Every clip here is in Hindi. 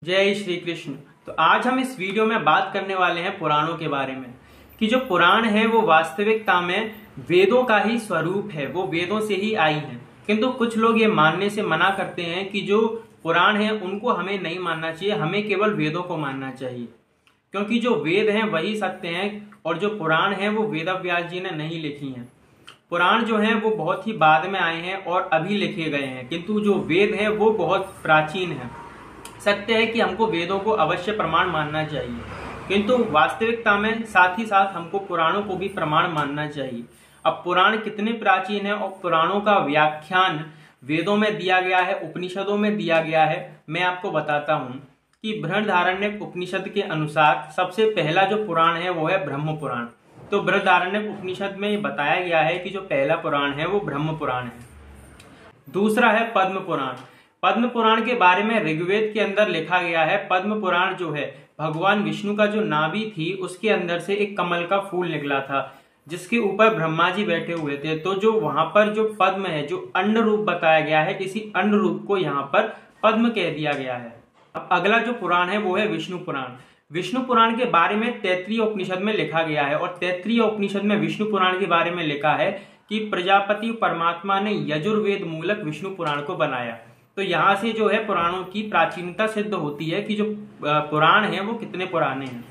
जय श्री कृष्ण। तो आज हम इस वीडियो में बात करने वाले हैं पुराणों के बारे में कि जो पुराण है वो वास्तविकता में वेदों का ही स्वरूप है, वो वेदों से ही आई है। किंतु कुछ लोग ये मानने से मना करते हैं कि जो पुराण है उनको हमें नहीं मानना चाहिए, हमें केवल वेदों को मानना चाहिए, क्योंकि जो वेद हैं वही सत्य हैं और जो पुराण है वो वेद व्यास जी ने नहीं लिखी हैं। पुराण जो है वो बहुत ही बाद में आए हैं और अभी लिखे गए हैं, किंतु जो वेद है वो बहुत प्राचीन है। सत्य है कि हमको वेदों को अवश्य प्रमाण मानना चाहिए, किंतु वास्तविकता में साथ ही साथ हमको पुराणों को भी प्रमाण मानना चाहिए। अब पुराण कितने प्राचीन है और पुराणों का व्याख्यान वेदों में दिया गया है, उपनिषदों में दिया गया है। मैं आपको बताता हूं कि बृहदारण्यक उपनिषद के अनुसार सबसे पहला जो पुराण है वो है ब्रह्म पुराण। तो बृहदारण्यक उपनिषद में ये बताया गया है कि जो पहला पुराण है वो ब्रह्म पुराण है। दूसरा है पद्म पुराण। पद्म पुराण के बारे में ऋग्वेद के अंदर लिखा गया है। पद्म पुराण जो है भगवान विष्णु का जो नाभि थी उसके अंदर से एक कमल का फूल निकला था जिसके ऊपर ब्रह्मा जी बैठे हुए थे। तो जो वहां पर जो पद्म है, जो अन्न रूप बताया गया है, इसी अन्न रूप को यहाँ पर पद्म कह दिया गया है। अब अगला जो पुराण है वो है विष्णु पुराण। विष्णु पुराण के बारे में तैत्तिरीय उपनिषद में लिखा गया है और तैत्तिरीय उपनिषद में विष्णु पुराण के बारे में लिखा है कि प्रजापति परमात्मा ने यजुर्वेद मूलक विष्णु पुराण को बनाया। तो यहाँ से जो है पुराणों की प्राचीनता सिद्ध होती है कि जो पुराण है वो कितने पुराने हैं।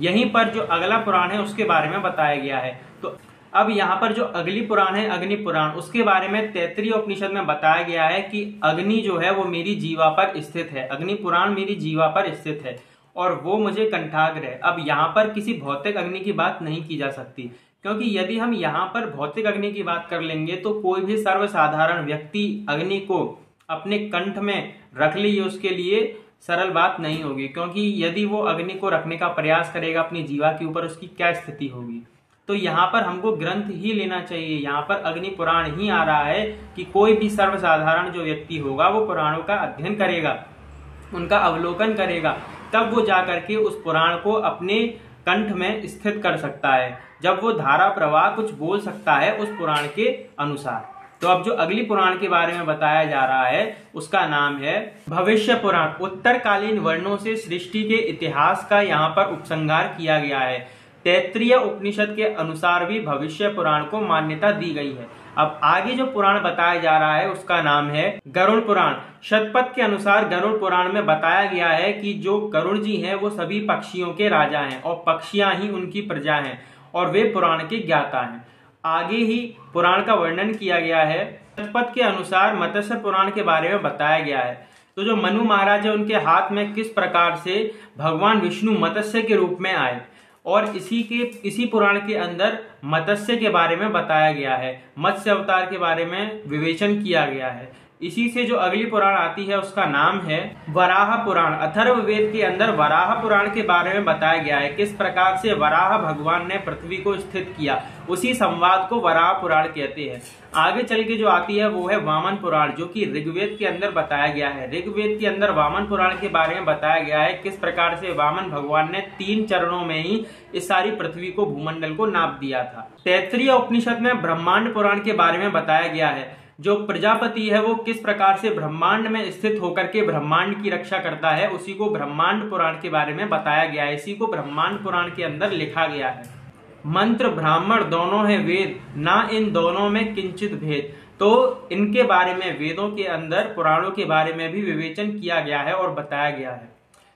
यहीं पर जो अगला पुराण है उसके बारे में बताया गया है। तो अब यहाँ पर जो अगली पुराण है अग्नि पुराण, उसके बारे में तैत्तिरीय उपनिषद में बताया गया है कि अग्नि जो है वो मेरी जीवा पर स्थित है। अग्नि पुराण मेरी जीवा पर स्थित है और वो मुझे कंठाग्र है। अब यहाँ पर किसी भौतिक अग्नि की बात नहीं की जा सकती, क्योंकि यदि हम यहाँ पर भौतिक अग्नि की बात कर लेंगे तो कोई भी सर्वसाधारण व्यक्ति अग्नि को अपने कंठ में रख ली, उसके लिए सरल बात नहीं होगी, क्योंकि यदि वो अग्नि को रखने का प्रयास करेगा अपनी जीवा के ऊपर, उसकी क्या स्थिति होगी। तो यहाँ पर हमको ग्रंथ ही लेना चाहिए। यहाँ पर अग्नि पुराण ही आ रहा है कि कोई भी सर्वसाधारण जो व्यक्ति होगा वो पुराणों का अध्ययन करेगा, उनका अवलोकन करेगा, तब वो जाकर के उस पुराण को अपने कंठ में स्थित कर सकता है, जब वो धारा प्रवाह कुछ बोल सकता है उस पुराण के अनुसार। तो अब जो अगली पुराण के बारे में बताया जा रहा है उसका नाम है भविष्य पुराण। उत्तरकालीन वर्णों से सृष्टि के इतिहास का यहाँ पर उपसंहार किया गया है। तैत्तिरीय उपनिषद के अनुसार भी भविष्य पुराण को मान्यता दी गई है। अब आगे जो पुराण बताया जा रहा है उसका नाम है गरुड़ पुराण। शतपथ के अनुसार गरुड़ पुराण में बताया गया है कि जो गरुड़ जी हैं वो सभी पक्षियों के राजा हैं और पक्षियां ही उनकी प्रजा हैं और वे पुराण के ज्ञाता हैं। आगे ही पुराण का वर्णन किया गया है। शतपथ के अनुसार मत्स्य पुराण के बारे में बताया गया है। तो जो मनु महाराज है उनके हाथ में किस प्रकार से भगवान विष्णु मत्स्य के रूप में आए और इसी पुराण के अंदर मत्स्य के बारे में बताया गया है। मत्स्य अवतार के बारे में विवेचन किया गया है। इसी से जो अगली पुराण आती है उसका नाम है वराह पुराण। अथर्ववेद के अंदर वराह पुराण के बारे में बताया गया है, किस प्रकार से वराह भगवान ने पृथ्वी को स्थित किया, उसी संवाद को वराह पुराण कहते हैं। आगे चल के जो आती है वो है वामन पुराण, जो कि ऋग्वेद के अंदर बताया गया है। ऋग्वेद के अंदर वामन पुराण के बारे में बताया गया है किस प्रकार से वामन भगवान ने 3 चरणों में ही इस सारी पृथ्वी को, भूमंडल को नाप दिया था। तैत्तिरीय उपनिषद में ब्रह्मांड पुराण के बारे में बताया गया है। जो प्रजापति है वो किस प्रकार से ब्रह्मांड में स्थित होकर के ब्रह्मांड की रक्षा करता है, उसी को ब्रह्मांड पुराण के बारे में बताया गया है। इसी को ब्रह्मांड पुराण के अंदर लिखा गया है। मंत्र ब्राह्मण दोनों है वेद, ना इन दोनों में किंचित भेद। तो इनके बारे में वेदों के अंदर पुराणों के बारे में भी विवेचन किया गया है और बताया गया है।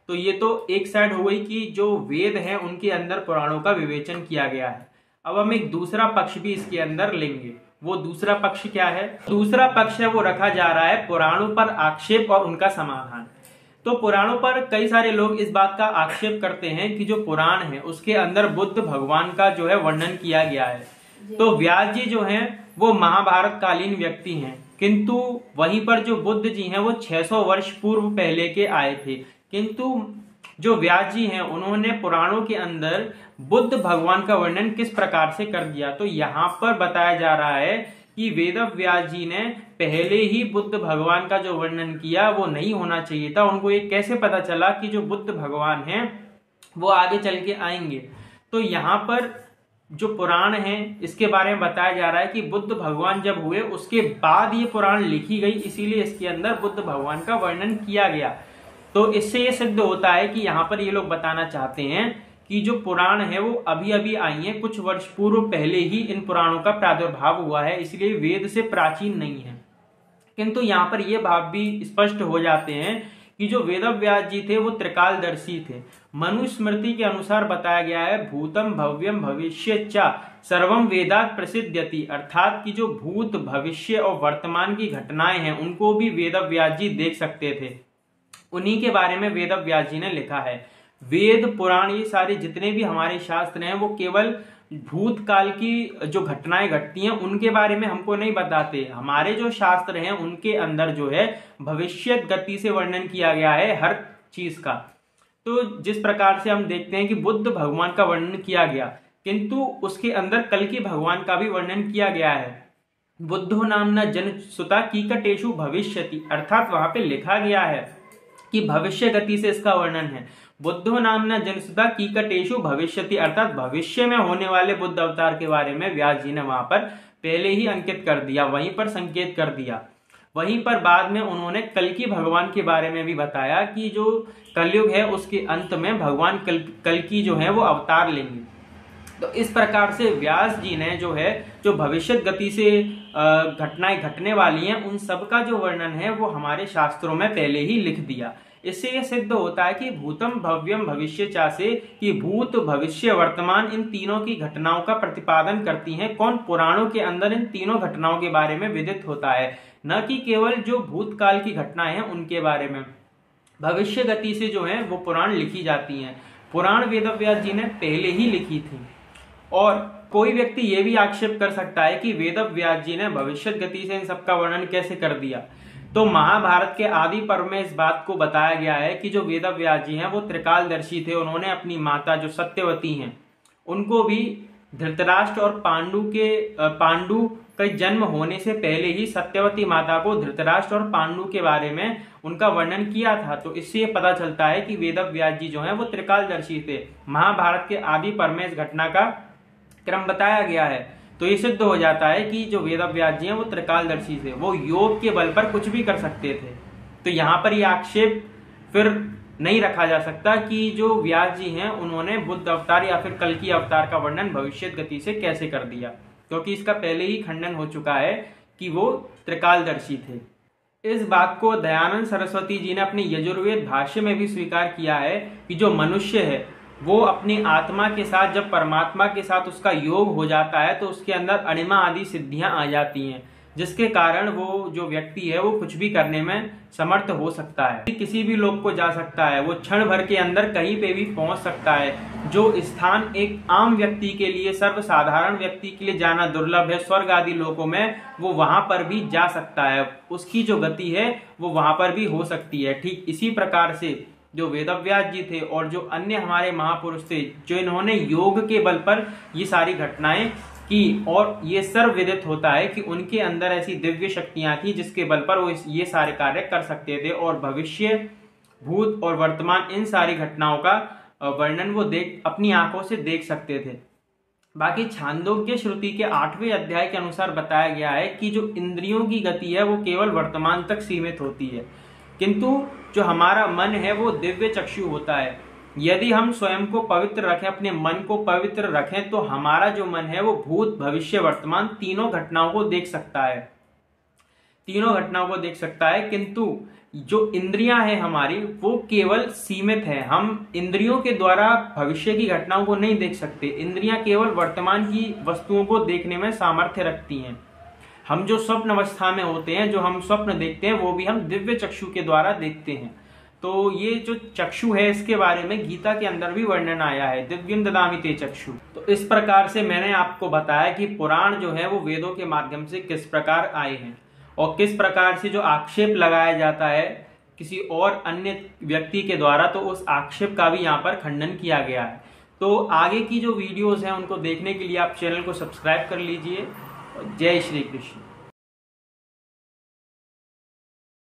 तो ये तो एक साइड हो गई कि जो वेद हैं उनके अंदर पुराणों का विवेचन किया गया है। अब हम एक दूसरा पक्ष भी इसके अंदर लेंगे। वो दूसरा पक्ष क्या है? दूसरा पक्ष है वो रखा जा रहा है पुराणों पर आक्षेप और उनका समाधान। तो पुराणों पर कई सारे लोग इस बात का आक्षेप करते हैं कि जो पुराण है उसके अंदर बुद्ध भगवान का जो है वर्णन किया गया है। तो व्यास जी जो हैं वो महाभारत कालीन व्यक्ति हैं, किंतु वहीं पर जो बुद्ध जी हैं वो 600 वर्ष पूर्व पहले के आए थे। किंतु जो व्यास जी हैं उन्होंने पुराणों के अंदर बुद्ध भगवान का वर्णन किस प्रकार से कर दिया। तो यहाँ पर बताया जा रहा है कि वेद व्यास जी ने पहले ही बुद्ध भगवान का जो वर्णन किया वो नहीं होना चाहिए था। उनको ये कैसे पता चला कि जो बुद्ध भगवान हैं वो आगे चल के आएंगे। तो यहाँ पर जो पुराण है इसके बारे में बताया जा रहा है कि बुद्ध भगवान जब हुए उसके बाद ये पुराण लिखी गई, इसीलिए इसके अंदर बुद्ध भगवान का वर्णन किया गया। तो इससे ये सिद्ध होता है कि यहाँ पर ये लोग बताना चाहते हैं कि जो पुराण है वो अभी अभी आई है, कुछ वर्ष पूर्व पहले ही इन पुराणों का प्रादुर्भाव हुआ है, इसलिए वेद से प्राचीन नहीं है। किंतु यहाँ पर ये भाव भी स्पष्ट हो जाते हैं कि जो वेदव्यास जी थे वो त्रिकालदर्शी थे। मनुस्मृति के अनुसार बताया गया है भूतम भव्यम भविष्य च सर्वम वेदात प्रसिद्ध्यति, अर्थात कि जो भूत भविष्य और वर्तमान की घटनाएं हैं उनको भी वेदव्यास जी देख सकते थे। उन्हीं के बारे में वेदव्यास जी ने लिखा है। वेद पुराण ये सारे जितने भी हमारे शास्त्र हैं वो केवल भूतकाल की जो घटनाएं घटती हैं उनके बारे में हमको नहीं बताते। हमारे जो शास्त्र हैं उनके अंदर जो है भविष्य गति से वर्णन किया गया है हर चीज का। तो जिस प्रकार से हम देखते हैं कि बुद्ध भगवान का वर्णन किया गया, किंतु उसके अंदर कल की भगवान का भी वर्णन किया गया है। बुद्धो नामना जनसुता कीकटेषु भविष्यति, अर्थात वहां पे लिखा गया है कि भविष्य गति से इसका वर्णन है। बुद्धो नामना जनसुता कीकटेषु भविष्यति, अर्थात भविष्य में होने वाले बुद्ध अवतार के बारे में व्यास जी ने वहां पर पहले ही अंकित कर दिया, वहीं पर संकेत कर दिया। वहीं पर बाद में उन्होंने कल्कि भगवान के बारे में भी बताया कि जो कलयुग है उसके अंत में भगवान कल्कि जो है वो अवतार लेंगे। तो इस प्रकार से व्यास जी ने जो है जो भविष्य गति से घटनाएं घटने वाली हैं उन सब का जो वर्णन है वो हमारे शास्त्रों में पहले ही लिख दिया। इससे यह सिद्ध होता है कि भूतम भव्यम भविष्य चा से कि भूत भविष्य वर्तमान इन तीनों की घटनाओं का प्रतिपादन करती हैं। कौन? पुराणों के अंदर इन तीनों घटनाओं के बारे में विदित होता है, न कि केवल जो भूतकाल की घटनाएं हैं उनके बारे में। भविष्य गति से जो है वो पुराण लिखी जाती हैं। पुराण वेदव्यास जी ने पहले ही लिखी थी। और कोई व्यक्ति ये भी आक्षेप कर सकता है कि वेदव्यास जी ने भविष्य गति से इन सबका वर्णन कैसे कर दिया। तो महाभारत के आदि पर्व में इस बात को बताया गया है कि जो वेदव्यास जी हैं वो त्रिकालदर्शी थे। उन्होंने अपनी माता जो सत्यवती हैं उनको भी धृतराष्ट्र और पांडु का जन्म होने से पहले ही सत्यवती माता को धृतराष्ट्र और पांडु के बारे में उनका वर्णन किया था। तो इससे ये पता चलता है कि वेदव्यास जी जो हैं वो त्रिकालदर्शी थे। महाभारत के आदि पर्व में इस घटना का क्रम बताया गया है। तो ये सिद्ध हो जाता है कि जो वेदव्यास जी हैं वो त्रिकालदर्शी थे, वो योग के बल पर कुछ भी कर सकते थे। तो यहाँ पर ये आक्षेप फिर नहीं रखा जा सकता कि जो व्यास जी हैं उन्होंने बुद्ध अवतार या फिर कल्कि अवतार का वर्णन भविष्य गति से कैसे कर दिया, क्योंकि इसका पहले ही खंडन हो चुका है कि वो त्रिकालदर्शी थे। इस बात को दयानंद सरस्वती जी ने अपने यजुर्वेद भाष्य में भी स्वीकार किया है कि जो मनुष्य है वो अपनी आत्मा के साथ जब परमात्मा के साथ उसका योग हो जाता है तो उसके अंदर अणिमा आदि सिद्धियां आ जाती हैं, जिसके कारण वो जो व्यक्ति है वो कुछ भी करने में समर्थ हो सकता है, किसी भी लोक को जा सकता है, वो क्षण भर के अंदर कहीं पे भी पहुंच सकता है। जो स्थान एक आम व्यक्ति के लिए, सर्वसाधारण व्यक्ति के लिए जाना दुर्लभ है, स्वर्ग आदि लोकों में, वो वहां पर भी जा सकता है। उसकी जो गति है वो वहां पर भी हो सकती है। ठीक इसी प्रकार से जो वेदव्यास जी थे और जो अन्य हमारे महापुरुष थे, जो इन्होंने योग के बल पर ये सारी घटनाएं की, और ये सर्व विदित होता है कि उनके अंदर ऐसी दिव्य शक्तियां थी जिसके बल पर वो ये सारे कार्य कर सकते थे और भविष्य, भूत और वर्तमान इन सारी घटनाओं का वर्णन वो अपनी आंखों से देख सकते थे। बाकी छांदोग्य श्रुति के 8वें अध्याय के अनुसार बताया गया है कि जो इंद्रियों की गति है वो केवल वर्तमान तक सीमित होती है, किंतु जो हमारा मन है वो दिव्य चक्षु होता है। यदि हम स्वयं को पवित्र रखें, अपने मन को पवित्र रखें, तो हमारा जो मन है वो भूत भविष्य वर्तमान तीनों घटनाओं को देख सकता है, तीनों घटनाओं को देख सकता है। किंतु जो इंद्रियां हैं हमारी वो केवल सीमित है। हम इंद्रियों के द्वारा भविष्य की घटनाओं को नहीं देख सकते। इंद्रियां केवल वर्तमान की वस्तुओं को देखने में सामर्थ्य रखती हैं। हम जो स्वप्न अवस्था में होते हैं, जो हम स्वप्न देखते हैं, वो भी हम दिव्य चक्षु के द्वारा देखते हैं। तो ये जो चक्षु है इसके बारे में गीता के अंदर भी वर्णन आया है, दिव्यम ददामि ते चक्षु। तो इस प्रकार से मैंने आपको बताया कि पुराण जो है वो वेदों के माध्यम से किस प्रकार आए हैं और किस प्रकार से जो आक्षेप लगाया जाता है किसी और अन्य व्यक्ति के द्वारा, तो उस आक्षेप का भी यहाँ पर खंडन किया गया है। तो आगे की जो वीडियोज हैं उनको देखने के लिए आप चैनल को सब्सक्राइब कर लीजिए। जय श्री कृष्ण।